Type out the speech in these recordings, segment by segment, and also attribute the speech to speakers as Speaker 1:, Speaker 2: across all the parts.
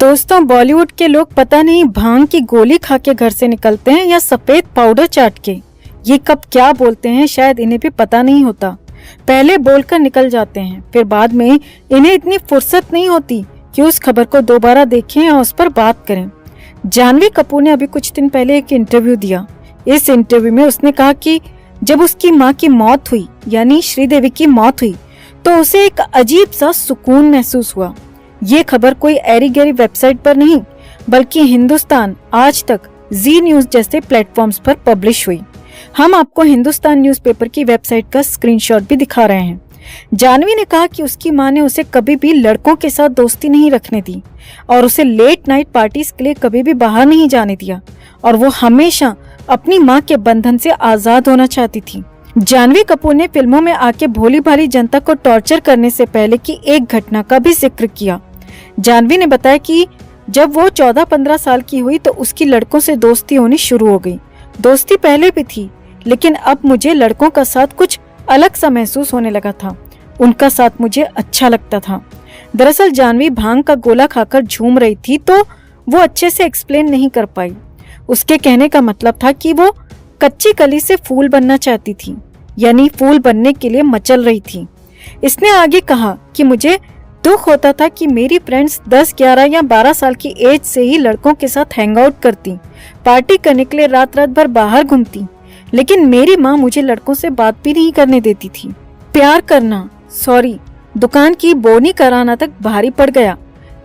Speaker 1: दोस्तों, बॉलीवुड के लोग पता नहीं भांग की गोली खा के घर से निकलते हैं या सफेद पाउडर चाट के। ये कब क्या बोलते हैं शायद इन्हें भी पता नहीं होता। पहले बोलकर निकल जाते हैं, फिर बाद में इन्हें इतनी फुर्सत नहीं होती कि उस खबर को दोबारा देखें और उस पर बात करें। जानवी कपूर ने अभी कुछ दिन पहले एक इंटरव्यू दिया। इस इंटरव्यू में उसने कहा कि जब उसकी माँ की मौत हुई, यानी श्रीदेवी की मौत हुई, तो उसे एक अजीब सा सुकून महसूस हुआ। ये खबर कोई ऐरी गैरी वेबसाइट पर नहीं, बल्कि हिंदुस्तान आज तक, जी न्यूज जैसे प्लेटफॉर्म्स पर पब्लिश हुई। हम आपको हिंदुस्तान न्यूज़पेपर की वेबसाइट का स्क्रीनशॉट भी दिखा रहे हैं। जानवी ने कहा कि उसकी मां ने उसे कभी भी लड़कों के साथ दोस्ती नहीं रखने दी और उसे लेट नाइट पार्टीज के लिए कभी भी बाहर नहीं जाने दिया, और वो हमेशा अपनी मां के बंधन से आजाद होना चाहती थी। जानवी कपूर ने फिल्मों में आके भोली भाली जनता को टॉर्चर करने से पहले की एक घटना का भी जिक्र किया। जानवी ने बताया कि जब वो 14-15 साल की हुई तो उसकी लड़कों से दोस्ती होनी शुरू हो गई। दोस्ती पहले भी थी, लेकिन अब मुझे लड़कों का साथ कुछ अलग सा महसूस होने लगा था। उनका साथ मुझे अच्छा लगता था। दरअसल जानवी भांग का गोला खाकर झूम रही थी, तो वो अच्छे से एक्सप्लेन नहीं कर पाई। उसके कहने का मतलब था कि वो कच्ची कली से फूल बनना चाहती थी, यानी फूल बनने के लिए मचल रही थी। इसने आगे कहा कि मुझे दुख होता था कि मेरी फ्रेंड्स 10, 11 या 12 साल की एज से ही लड़कों के साथ हैंग आउट करती, पार्टी करने के लिए रात रात भर बाहर घूमती, लेकिन मेरी माँ मुझे लड़कों से बात भी नहीं करने देती थी। प्यार करना, दुकान की बोनी कराना तक भारी पड़ गया।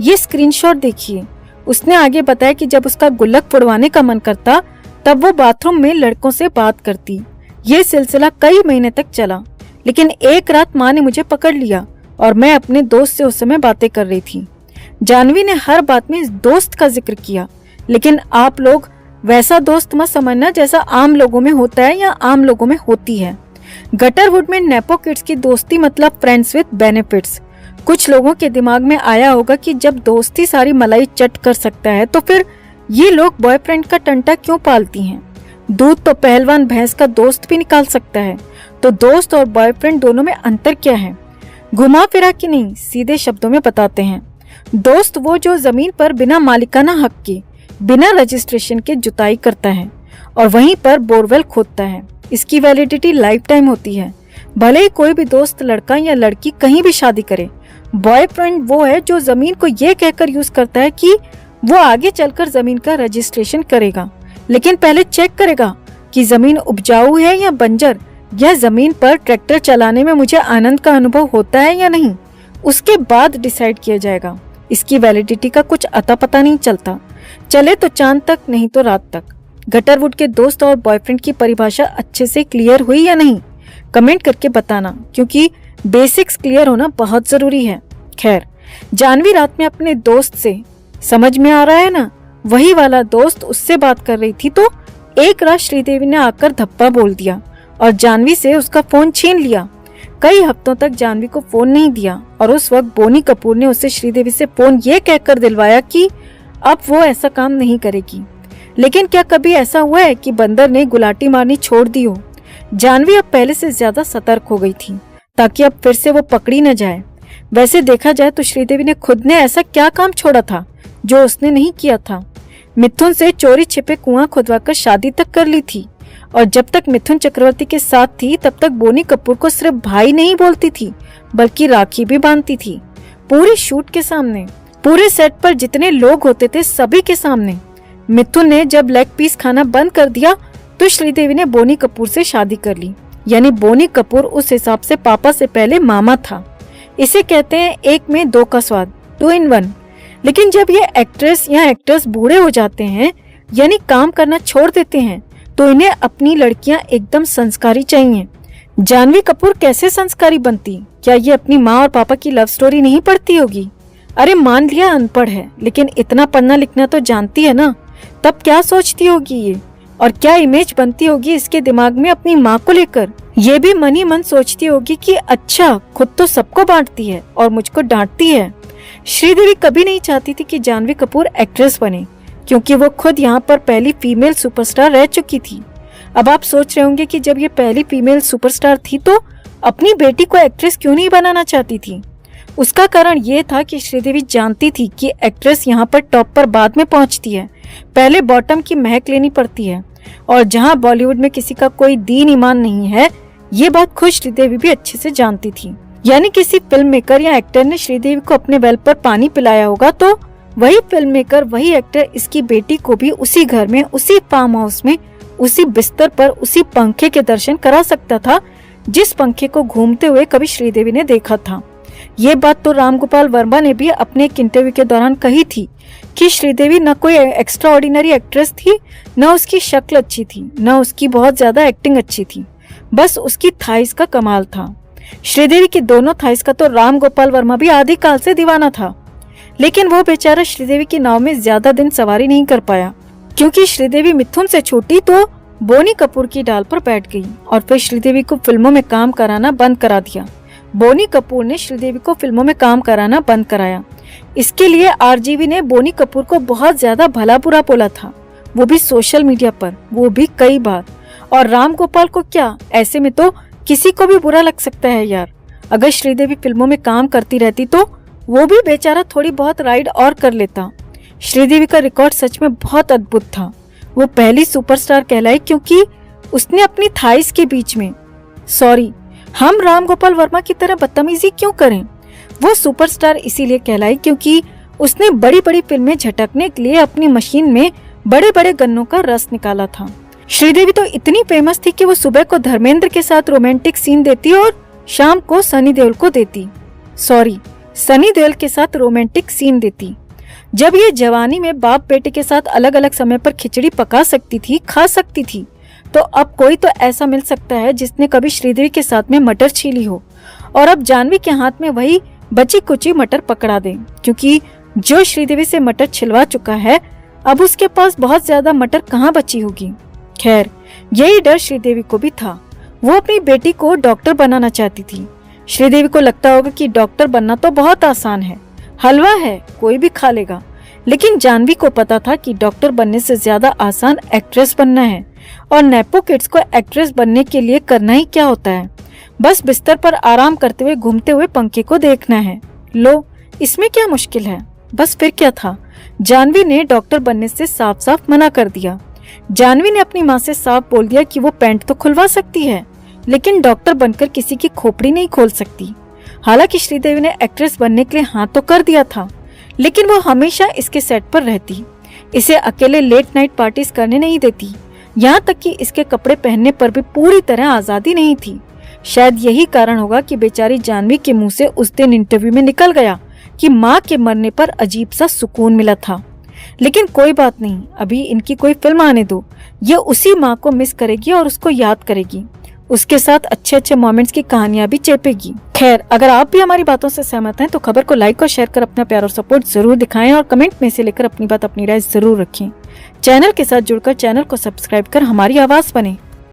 Speaker 1: ये स्क्रीनशॉट देखिए। उसने आगे बताया कि जब उसका गुल्लक फुड़वाने का मन करता तब वो बाथरूम में लड़कों से बात करती। ये सिलसिला कई महीने तक चला, लेकिन एक रात माँ ने मुझे पकड़ लिया और मैं अपने दोस्त से उस समय बातें कर रही थी। जानवी ने हर बात में इस दोस्त का जिक्र किया, लेकिन आप लोग वैसा दोस्त मत समझना जैसा आम लोगों में होता है या आम लोगों में होती है। गटरवुड में नेपो किड्स की दोस्ती मतलब फ्रेंड्स विद बेनिफिट्स। कुछ लोगों के दिमाग में आया होगा कि जब दोस्ती सारी मलाई चट कर सकता है तो फिर ये लोग बॉयफ्रेंड का टंटा क्यों पालती हैं। दूध तो पहलवान भैंस का दोस्त भी निकाल सकता है, तो दोस्त और बॉयफ्रेंड दोनों में अंतर क्या है? घुमा फिरा कि नहीं, सीधे शब्दों में बताते हैं। दोस्त वो जो जमीन पर बिना मालिकाना हक के, बिना रजिस्ट्रेशन के जुताई करता है और वहीं पर बोरवेल खोदता है। इसकी वैलिडिटी लाइफ टाइम होती है, भले ही कोई भी दोस्त लड़का या लड़की कहीं भी शादी करे। बॉयफ्रेंड वो है जो जमीन को ये कहकर यूज करता है कि वो आगे चलकर जमीन का रजिस्ट्रेशन करेगा, लेकिन पहले चेक करेगा कि जमीन उपजाऊ है या बंजर, यह जमीन पर ट्रैक्टर चलाने में मुझे आनंद का अनुभव होता है या नहीं, उसके बाद डिसाइड किया जाएगा। इसकी वैलिडिटी का कुछ अता पता नहीं चलता, चले तो चांद तक, नहीं तो रात तक। गटरवुड के दोस्त और बॉयफ्रेंड की परिभाषा अच्छे से क्लियर हुई या नहीं, कमेंट करके बताना, क्योंकि बेसिक्स क्लियर होना बहुत जरूरी है। खैर, जानवी रात में अपने दोस्त से, समझ में आ रहा है ना, वही वाला दोस्त, उससे बात कर रही थी, तो एक रात श्रीदेवी ने आकर धप्पा बोल दिया और जानवी से उसका फोन छीन लिया। कई हफ्तों तक जानवी को फोन नहीं दिया और उस वक्त बोनी कपूर ने उसे श्रीदेवी से फोन ये कहकर दिलवाया कि अब वो ऐसा काम नहीं करेगी। लेकिन क्या कभी ऐसा हुआ है कि बंदर ने गुलाटी मारनी छोड़ दी हो? जानवी अब पहले से ज्यादा सतर्क हो गई थी ताकि अब फिर से वो पकड़ी न जाए। वैसे देखा जाए तो श्रीदेवी ने खुद ने ऐसा क्या काम छोड़ा था जो उसने नहीं किया था? मिथुन से चोरी छिपे कुआं खुदवाकर शादी तक कर ली थी, और जब तक मिथुन चक्रवर्ती के साथ थी तब तक बोनी कपूर को सिर्फ भाई नहीं बोलती थी, बल्कि राखी भी बांधती थी, पूरे शूट के सामने, पूरे सेट पर जितने लोग होते थे सभी के सामने। मिथुन ने जब लेग पीस खाना बंद कर दिया तो श्रीदेवी ने बोनी कपूर से शादी कर ली, यानी बोनी कपूर उस हिसाब से पापा से पहले मामा था। इसे कहते हैं एक में दो का स्वाद, 2 in 1। लेकिन जब ये एक्ट्रेस या एक्टर्स बूढ़े हो जाते हैं, यानी काम करना छोड़ देते हैं, तो इन्हें अपनी लड़कियां एकदम संस्कारी चाहिए। जानवी कपूर कैसे संस्कारी बनती? क्या ये अपनी माँ और पापा की लव स्टोरी नहीं पढ़ती होगी? अरे मान लिया अनपढ़ है, लेकिन इतना पढ़ना लिखना तो जानती है ना, तब क्या सोचती होगी ये, और क्या इमेज बनती होगी इसके दिमाग में अपनी माँ को लेकर? ये भी मन ही मन सोचती होगी कि अच्छा, खुद तो सबको बांटती है और मुझको डांटती है। श्रीदेवी कभी नहीं चाहती थी कि जानवी कपूर एक्ट्रेस बने, क्योंकि वो खुद यहाँ पर पहली फीमेल सुपरस्टार रह चुकी थी। अब आप सोच रहे होंगे कि जब ये पहली फीमेल सुपरस्टार थी तो अपनी बेटी को एक्ट्रेस क्यों नहीं बनाना चाहती थी? उसका कारण ये था कि श्रीदेवी जानती थी कि एक्ट्रेस यहाँ पर टॉप पर बाद में पहुंचती है, पहले बॉटम की महक लेनी पड़ती है, और जहाँ बॉलीवुड में किसी का कोई दीन ईमान नहीं है, ये बात खुद श्रीदेवी भी अच्छे से जानती थी। यानी किसी फिल्म मेकर या एक्टर ने श्रीदेवी को अपने वेल पर पानी पिलाया होगा तो वही फिल्म मेकर, वही एक्टर इसकी बेटी को भी उसी घर में, उसी फार्म हाउस में, उसी बिस्तर पर, उसी पंखे के दर्शन करा सकता था जिस पंखे को घूमते हुए कभी श्रीदेवी ने देखा था। ये बात तो राम गोपाल वर्मा ने भी अपने एक इंटरव्यू के दौरान कही थी कि श्रीदेवी न कोई एक्स्ट्रा ऑर्डिनरी एक्ट्रेस थी, न उसकी शक्ल अच्छी थी, न उसकी बहुत ज्यादा एक्टिंग अच्छी थी, बस उसकी थाइस का कमाल था। श्रीदेवी की दोनों थाइस का तो राम गोपाल वर्मा भी आदि काल से दीवाना था, लेकिन वो बेचारा श्रीदेवी की नाव में ज्यादा दिन सवारी नहीं कर पाया, क्योंकि श्रीदेवी मिथुन से छोटी तो बोनी कपूर की डाल पर बैठ गई और फिर श्रीदेवी को फिल्मों में काम कराना बंद करा दिया। बोनी कपूर ने श्रीदेवी को फिल्मों में काम कराना बंद कराया। इसके लिए आरजीवी ने बोनी कपूर को बहुत ज्यादा भला बुरा बोला था, वो भी सोशल मीडिया पर, वो भी कई बार। और राम गोपाल को क्या, ऐसे में तो किसी को भी बुरा लग सकता है यार। अगर श्रीदेवी फिल्मों में काम करती रहती तो वो भी बेचारा थोड़ी बहुत राइड और कर लेता। श्रीदेवी का रिकॉर्ड सच में बहुत अद्भुत था। वो पहली सुपरस्टार कहलाई क्योंकि उसने अपनी थाइस के बीच में, सॉरी, हम राम गोपाल वर्मा की तरह बदतमीजी क्यों करें, वो सुपरस्टार इसीलिए कहलाई क्योंकि उसने बड़ी बड़ी फिल्में झटकने के लिए अपनी मशीन में बड़े बड़े गन्नों का रस निकाला था। श्रीदेवी तो इतनी फेमस थी कि वो सुबह को धर्मेंद्र के साथ रोमांटिक सीन देती और शाम को सनी देओल को देती, सॉरी, सनी देओल के साथ रोमांटिक सीन देती। जब ये जवानी में बाप बेटे के साथ अलग अलग समय पर खिचड़ी पका सकती थी, खा सकती थी, तो अब कोई तो ऐसा मिल सकता है जिसने कभी श्रीदेवी के साथ में मटर छीली हो और अब जानवी के हाथ में वही बची कुची मटर पकड़ा दे, क्योंकि जो श्रीदेवी से मटर छिलवा चुका है अब उसके पास बहुत ज्यादा मटर कहाँ बची होगी। खैर, यही डर श्रीदेवी को भी था। वो अपनी बेटी को डॉक्टर बनाना चाहती थी। श्रीदेवी को लगता होगा कि डॉक्टर बनना तो बहुत आसान है, हलवा है, कोई भी खा लेगा, लेकिन जानवी को पता था कि डॉक्टर बनने से ज्यादा आसान एक्ट्रेस बनना है, और नेपो किड्स को एक्ट्रेस बनने के लिए करना ही क्या होता है, बस बिस्तर पर आराम करते हुए घूमते हुए पंखे को देखना है। लो, इसमें क्या मुश्किल है। बस फिर क्या था, जानवी ने डॉक्टर बनने से साफ साफ मना कर दिया। जानवी ने अपनी माँ से साफ बोल दिया कि वो पैंट तो खुलवा सकती है, लेकिन डॉक्टर बनकर किसी की खोपड़ी नहीं खोल सकती। हालांकि श्रीदेवी ने एक्ट्रेस बनने के लिए हाँ तो कर दिया था, लेकिन वो हमेशा इसके सेट पर रहती, इसे अकेले लेट नाइट पार्टीज करने नहीं देती, यहाँ तक कि इसके कपड़े पहनने पर भी पूरी तरह आजादी नहीं थी। शायद यही कारण होगा कि बेचारी जानवी के मुंह से उस दिन इंटरव्यू में निकल गया कि माँ के मरने पर अजीब सा सुकून मिला था। लेकिन कोई बात नहीं, अभी इनकी कोई फिल्म आने दो, ये उसी माँ को मिस करेगी और उसको याद करेगी, उसके साथ अच्छे अच्छे मोमेंट्स की कहानियां भी चेपेगी। खैर, अगर आप भी हमारी बातों से सहमत हैं तो खबर को लाइक और शेयर कर अपना प्यार और सपोर्ट जरूर दिखाएं और कमेंट में से लेकर अपनी बात, अपनी राय जरूर रखें। चैनल के साथ जुड़कर चैनल को सब्सक्राइब कर हमारी आवाज बने।